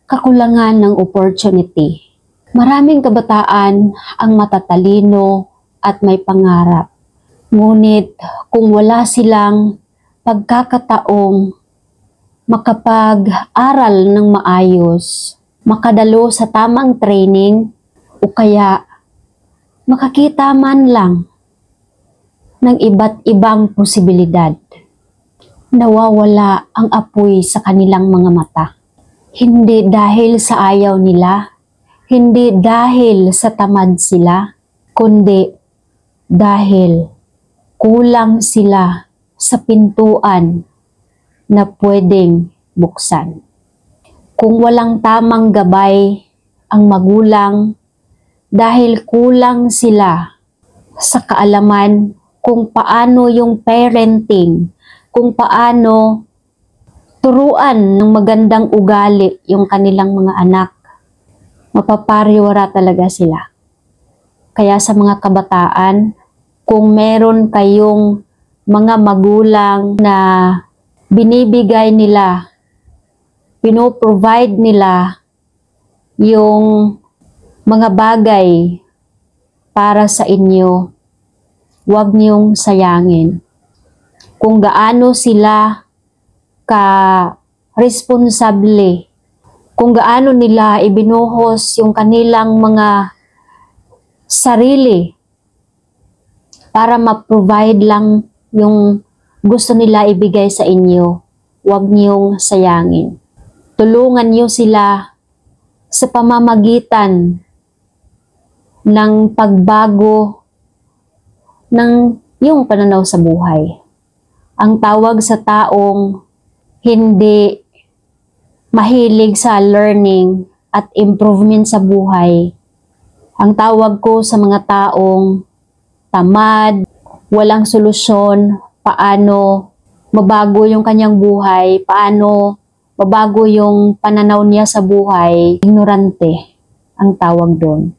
kakulangan ng opportunity. Maraming kabataan ang matatalino at may pangarap. Ngunit kung wala silang pagkakataong makapag-aral ng maayos, makadalo sa tamang training, o kaya makakita man lang ng iba't ibang posibilidad, nawawala ang apoy sa kanilang mga mata. Hindi dahil sa ayaw nila, hindi dahil sa tamad sila, kundi dahil kulang sila sa pintuan na pwedeng buksan. Kung walang tamang gabay ang magulang dahil kulang sila sa kaalaman kung paano yung parenting, kung paano turuan ng magandang ugali yung kanilang mga anak, mapapariwara talaga sila. Kaya sa mga kabataan, kung meron kayong mga magulang na binibigay nila, pinoprovide nila yung mga bagay para sa inyo, huwag niyong sayangin. Kung gaano sila ka-responsable, kung gaano nila ibinuhos yung kanilang mga sarili para ma-provide lang yung gusto nila ibigay sa inyo, huwag niyong sayangin. Tulungan niyo sila sa pamamagitan ng pagbago ng iyong pananaw sa buhay. Ang tawag sa taong hindi mahilig sa learning at improvement sa buhay, ang tawag ko sa mga taong tamad, walang solusyon, paano mabago yung kanyang buhay, paano mabago yung pananaw niya sa buhay, ignorante ang tawag doon.